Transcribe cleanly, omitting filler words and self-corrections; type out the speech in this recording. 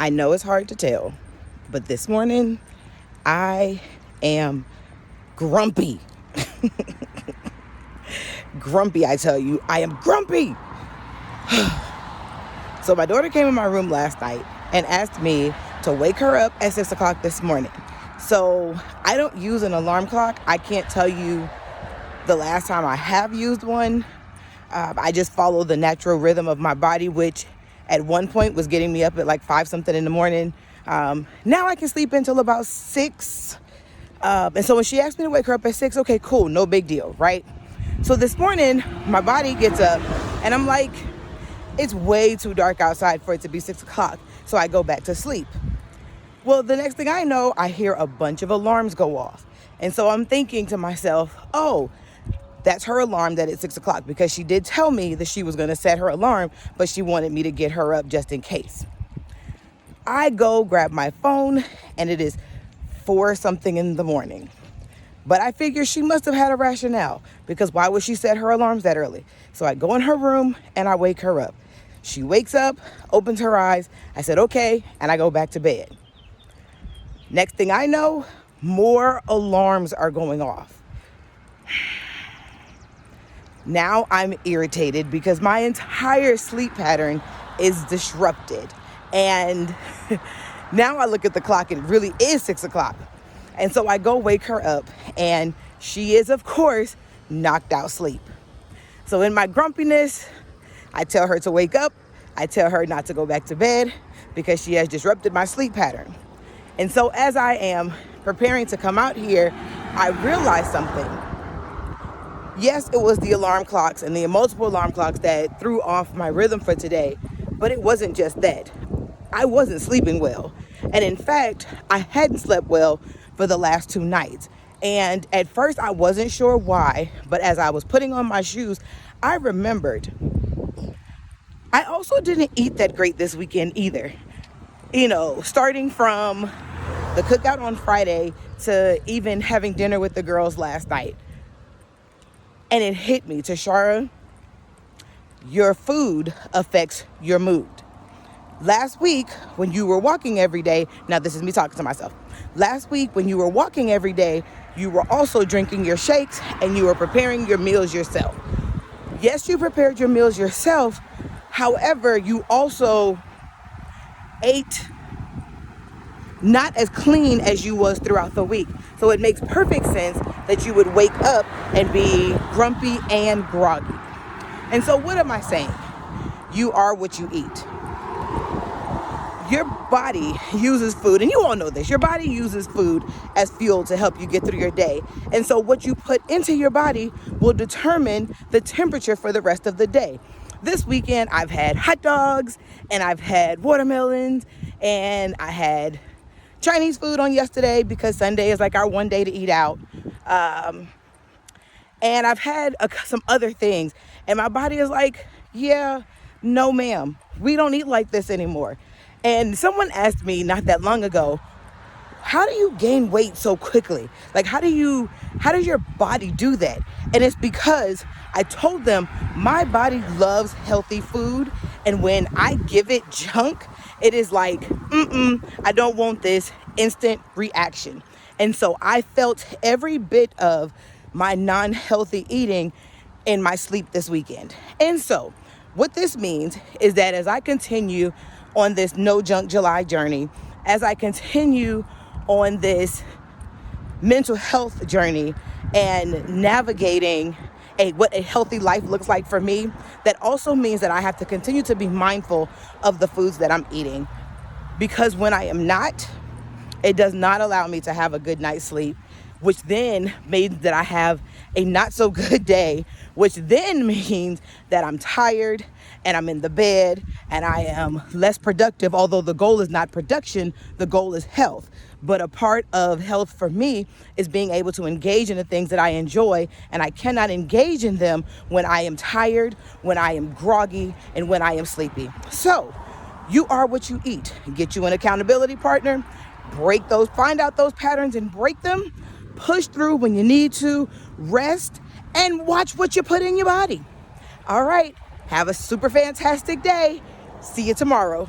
I know it's hard to tell, but this morning I am grumpy. Grumpy, I tell you, I am grumpy. So my daughter came in my room last night and asked me to wake her up at 6 o'clock this morning. So I don't use an alarm clock. I can't tell you the last time I have used one. I just follow the natural rhythm of my body, which at one point was getting me up at like 5 something in the morning. Now I can sleep until about 6. And so when she asked me to wake her up at 6, okay, cool, no big deal, right? So this morning, my body gets up and I'm like, it's way too dark outside for it to be 6 o'clock. So I go back to sleep. Well, the next thing I know, I hear a bunch of alarms go off. And so I'm thinking to myself, oh, that's her alarm that it's 6 o'clock, because she did tell me that she was going to set her alarm, but she wanted me to get her up just in case. I go grab my phone and it is 4 something in the morning. But I figure she must have had a rationale, because why would she set her alarms that early? So I go in her room and I wake her up. She wakes up, opens her eyes. I said, okay, and I go back to bed. Next thing I know, more alarms are going off. Now I'm irritated because my entire sleep pattern is disrupted. And now I look at the clock and it really is 6 o'clock. And so I go wake her up and she is, of course, knocked out sleep. So in my grumpiness, I tell her to wake up. I tell her not to go back to bed because she has disrupted my sleep pattern. And so as I am preparing to come out here, I realized something. Yes, it was the alarm clocks and the multiple alarm clocks that threw off my rhythm for today, but it wasn't just that. I wasn't sleeping well. And in fact, I hadn't slept well for the last 2 nights. And at first I wasn't sure why, but as I was putting on my shoes, I remembered I also didn't eat that great this weekend either. You know, starting from the cookout on Friday to even having dinner with the girls last night. And it hit me, Tashara, your food affects your mood. Last week, when you were walking every day, now this is me talking to myself. Last week, when you were walking every day, you were also drinking your shakes and you were preparing your meals yourself. Yes, you prepared your meals yourself. However, you also ate not as clean as you was throughout the week. So it makes perfect sense that you would wake up and be grumpy and groggy. And so what am I saying? You are what you eat. Your body uses food, and you all know this, your body uses food as fuel to help you get through your day. And so what you put into your body will determine the temperature for the rest of the day. This weekend, I've had hot dogs, and I've had watermelons, and I had Chinese food on yesterday because Sunday is like our one day to eat out. And I've had some other things, and my body is like, yeah, no ma'am, we don't eat like this anymore. And someone asked me not that long ago, how do you gain weight so quickly? Like, how does your body do that? And it's because I told them my body loves healthy food. And when I give it junk, it is like, I don't want this, instant reaction. And so I felt every bit of my non-healthy eating in my sleep this weekend. And so what this means is that as I continue on this No Junk July journey, as I continue on this mental health journey and navigating what a healthy life looks like for me, that also means that I have to continue to be mindful of the foods that I'm eating. Because when I am not, it does not allow me to have a good night's sleep, which then means that I have a not so good day, which then means that I'm tired and I'm in the bed and I am less productive. Although the goal is not production, the goal is health. But a part of health for me is being able to engage in the things that I enjoy, and I cannot engage in them when I am tired, when I am groggy, and when I am sleepy. So you are what you eat. Get you an accountability partner, find out those patterns and break them, push through when you need to, rest, and watch what you put in your body. All right, have a super fantastic day. See you tomorrow.